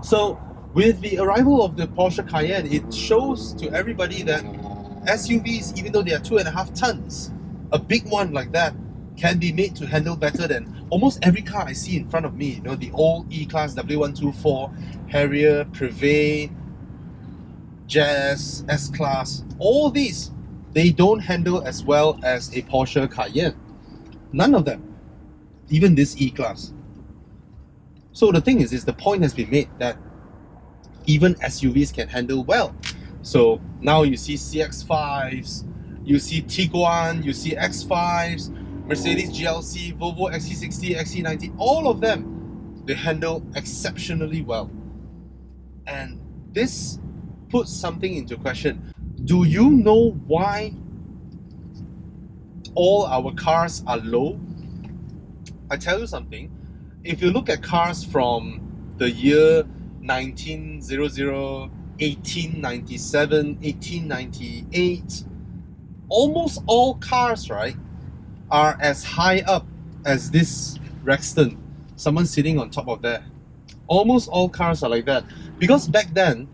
So with the arrival of the Porsche Cayenne, it shows to everybody that SUVs, even though they are 2.5 tons, a big one like that can be made to handle better than almost every car I see in front of me. You know, the old E-Class W124, Harrier, Privé, Jazz, S-Class, all these, they don't handle as well as a Porsche Cayenne. None of them. Even this E-Class. So the thing is the point has been made that even SUVs can handle well. So now you see CX-5s, you see Tiguan, you see X5s, Mercedes GLC, Volvo XC60, XC90, all of them, they handle exceptionally well. And this puts something into question. Do you know why all our cars are low? I tell you something. If you look at cars from the year 1900, 1897, 1898, almost all cars, right, are as high up as this Rexton. Someone sitting on top of there. Almost all cars are like that. Because back then,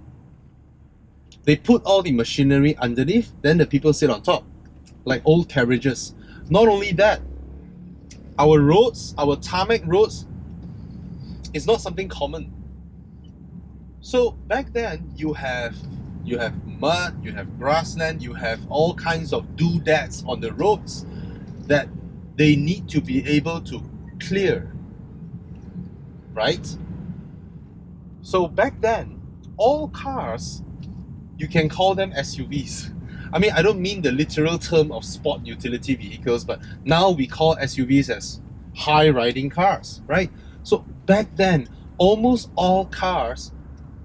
they put all the machinery underneath, then the people sit on top, like old carriages. Not only that, our roads, our tarmac roads, is not something common. So back then, you have mud, you have grassland, you have all kinds of doodads on the roads that they need to be able to clear, right? So back then, all cars, you can call them SUVs. I mean, I don't mean the literal term of sport utility vehicles, but now we call SUVs as high-riding cars, right? So back then, almost all cars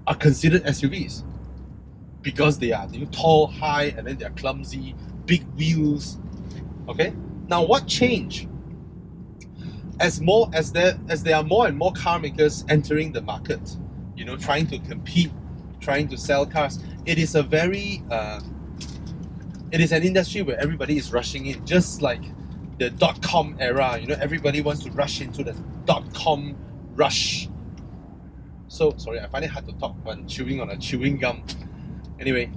are considered SUVs because they are tall, high, and then they are clumsy, big wheels. Okay. Now, what changed? As there are more and more car makers entering the market, trying to compete, trying to sell cars, it is a very it is an industry where everybody is rushing in, just like the .com era. Everybody wants to rush into the .com rush. So sorry, I find it hard to talk when chewing on a chewing gum. Anyway,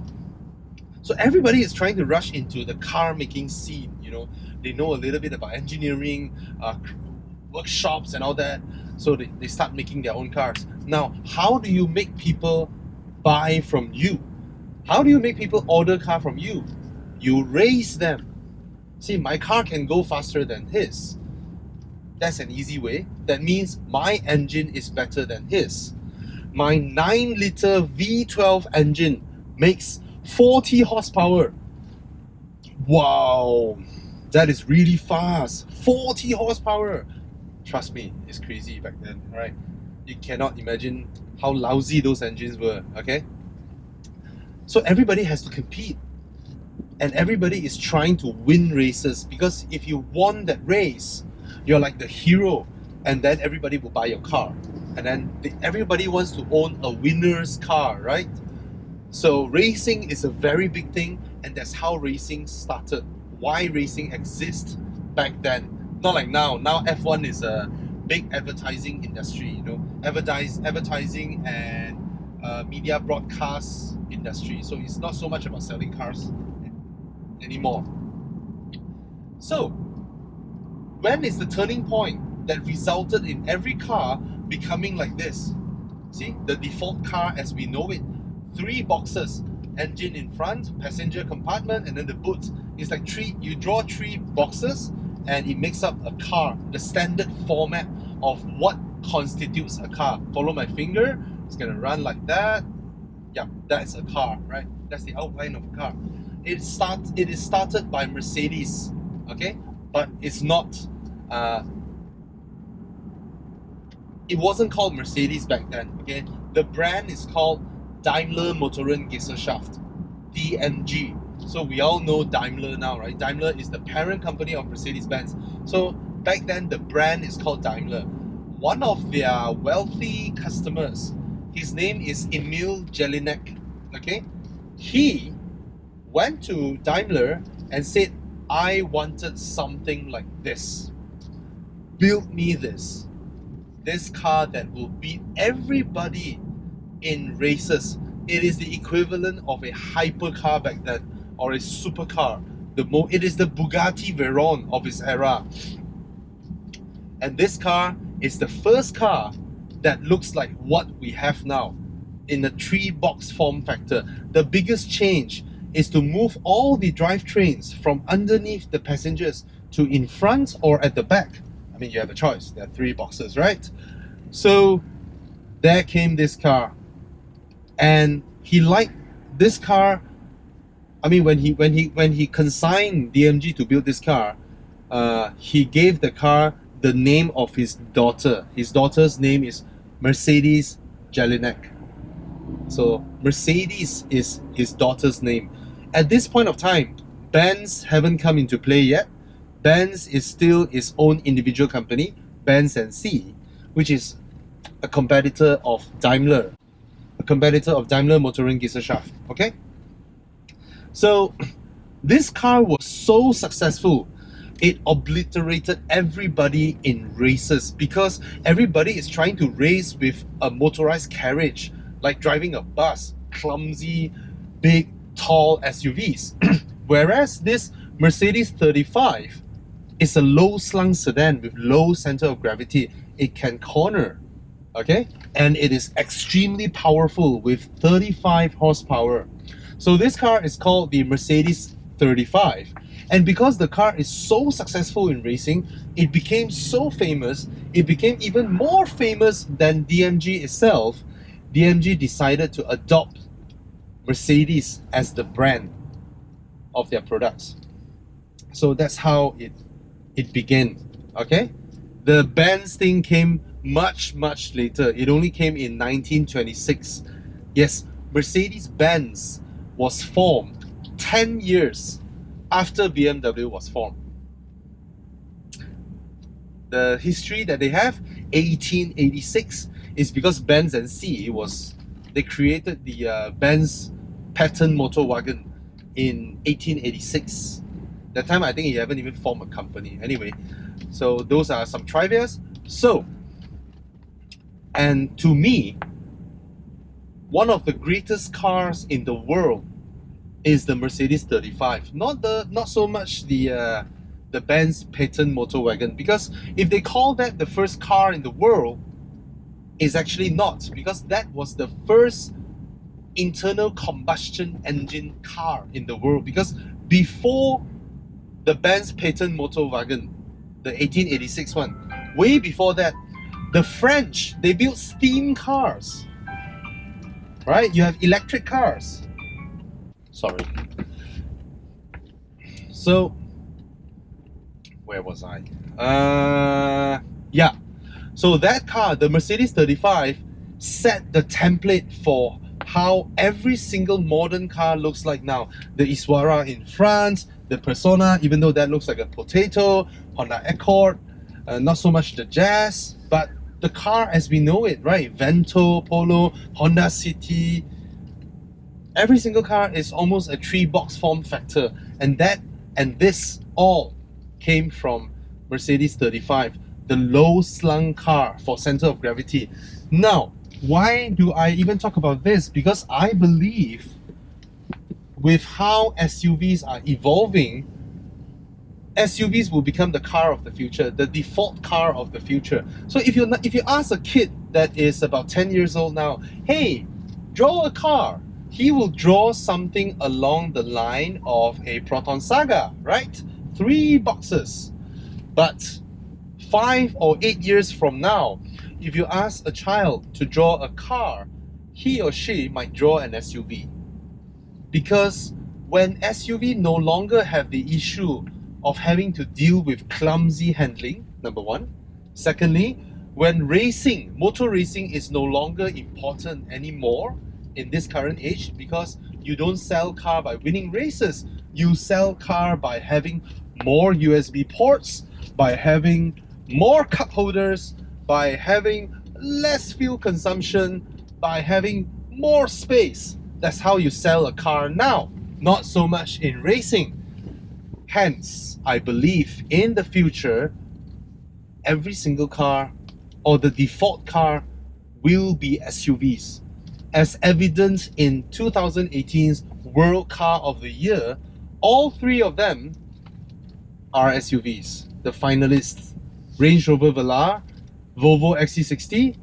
so everybody is trying to rush into the car making scene. They know a little bit about engineering, workshops and all that. So they start making their own cars. Now, how do you make people buy from you? How do you make people order a car from you? You raise them. See, my car can go faster than his. That's an easy way. That means my engine is better than his. My 9-liter V12 engine makes 40 horsepower. Wow, that is really fast. 40 horsepower. Trust me, it's crazy back then, right? You cannot imagine how lousy those engines were, okay? So everybody has to compete. And everybody is trying to win races, because if you won that race, you're like the hero, and then everybody will buy your car. And then everybody wants to own a winner's car, right? So racing is a very big thing, and that's how racing started. Why racing exists back then. Not like now. Now F1 is a big advertising industry, advertising and media broadcast industry. So it's not so much about selling cars anymore. So when is the turning point that resulted in every car becoming like this? See, the default car as we know it, 3 boxes, engine in front, passenger compartment, and then the boot. It's like you draw 3 boxes and it makes up a car, the standard format of what constitutes a car. Follow my finger, it's gonna run like that. Yeah, that's a car, right? That's the outline of a car. It is started by Mercedes, okay? But it's not, it wasn't called Mercedes back then, okay? The brand is called Daimler Motorengesellschaft, DMG. So we all know Daimler now, right? Daimler is the parent company of Mercedes-Benz. So back then, the brand is called Daimler. One of their wealthy customers, his name is Emil Jelinek, okay? He went to Daimler and said, I wanted something like this. Build me this car that will beat everybody in races. It is the equivalent of a hypercar back then, or a supercar. It is the Bugatti Veyron of its era. And this car is the first car that looks like what we have now, in a 3-box form factor. The biggest change is to move all the drivetrains from underneath the passengers to in front or at the back. I mean, you have a choice. There are 3 boxes, right? So there came this car, and he liked this car. I mean, when he consigned DMG to build this car, he gave the car the name of his daughter. His daughter's name is Mercedes Jelinek. So Mercedes is his daughter's name. At this point of time, Benz haven't come into play yet. Benz is still its own individual company, Benz & C, which is a competitor of Daimler. A competitor of Daimler Motorengesellschaft, okay? So this car was so successful, it obliterated everybody in races, because everybody is trying to race with a motorized carriage, like driving a bus, clumsy, big, tall SUVs. Whereas this Mercedes 35 is a low-slung sedan with low center of gravity. It can corner, okay? And it is extremely powerful with 35 horsepower. So this car is called the Mercedes 35. And because the car is so successful in racing, it became so famous, it became even more famous than DMG itself. DMG decided to adopt Mercedes as the brand of their products. So that's how it began, okay? The Benz thing came much later. It only came in 1926. Yes, Mercedes-Benz was formed 10 years after BMW was formed. The history that they have, 1886, is because Benz & C they created the Benz patent motor wagon in 1886. That time I think he haven't even formed a company. Anyway, so those are some trivias. So, and to me, one of the greatest cars in the world is the Mercedes 35. Not so much the Benz patent motor wagon, because if they call that the first car in the world, it's actually not, because that was the first internal combustion engine car in the world. Because before the Benz patent motor wagon, the 1886 one, way before that, the French, they built steam cars, right? You have electric cars. Sorry. So, where was I? Yeah. So that car, the Mercedes 35, set the template for how every single modern car looks like now. The Iswara in France, the Persona, even though that looks like a potato, Honda Accord, not so much the Jazz, but the car as we know it, right? Vento, Polo, Honda City. Every single car is almost a 3-box form factor, and this all came from Mercedes 35, the low-slung car for center of gravity. Now, why do I even talk about this? Because I believe with how SUVs are evolving, SUVs will become the car of the future, the default car of the future. So if you ask a kid that is about 10 years old now, hey, draw a car, he will draw something along the line of a Proton Saga, right? 3 boxes. But 5 or 8 years from now, if you ask a child to draw a car, he or she might draw an SUV. Because when SUV no longer have the issue of having to deal with clumsy handling, number one. Secondly, when motor racing is no longer important anymore in this current age, because you don't sell car by winning races, you sell car by having more USB ports, by having more cup holders, by having less fuel consumption, by having more space. That's how you sell a car now, not so much in racing. Hence, I believe in the future, every single car or the default car will be SUVs. As evidenced in 2018's World Car of the Year, all three of them are SUVs. The finalists: Range Rover Velar, Volvo XC60,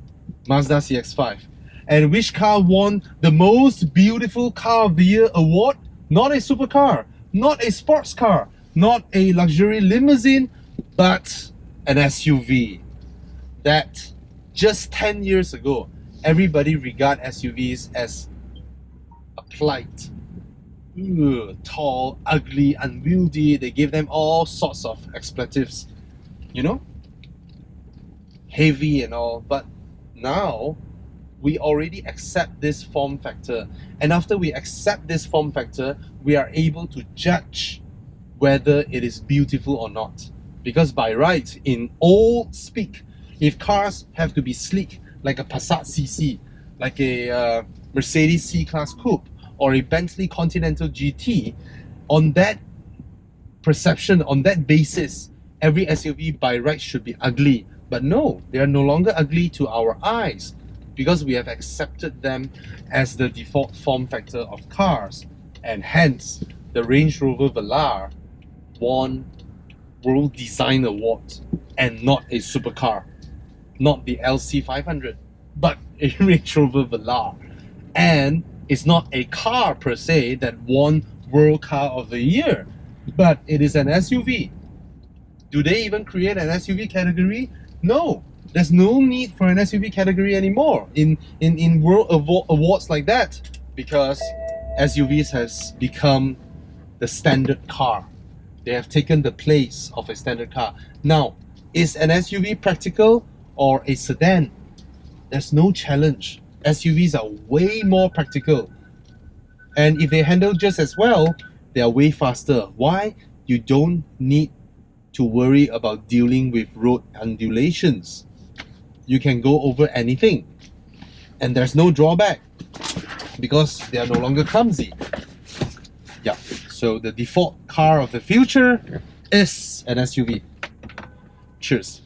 Mazda CX-5. And which car won the most beautiful car of the year award? Not a supercar, not a sports car, not a luxury limousine, but an SUV. That just 10 years ago, everybody regard SUVs as a plight. Tall, ugly, unwieldy. They give them all sorts of expletives, you know, heavy and all. But now we already accept this form factor, and after we accept this form factor, we are able to judge whether it is beautiful or not. Because by right, in old speak, if cars have to be sleek, like a Passat CC, like a Mercedes C-Class Coupe, or a Bentley Continental GT, on that perception, on that basis, every SUV by right should be ugly. But no, they are no longer ugly to our eyes, because we have accepted them as the default form factor of cars. And hence, the Range Rover Velar won World Design Award, and not a supercar, not the LC500, but a Range Rover Velar. And it's not a car per se that won World Car of the Year, but it is an SUV. Do they even create an SUV category? No, there's no need for an SUV category anymore in world awards like that, because SUVs has become the standard car. They have taken the place of a standard car. Now, is an SUV practical or a sedan? There's no challenge. SUVs are way more practical. And if they handle just as well, they are way faster. Why? You don't need to worry about dealing with road undulations. You can go over anything. And there's no drawback, because they are no longer clumsy. Yeah, so the default car of the future is an SUV. Cheers.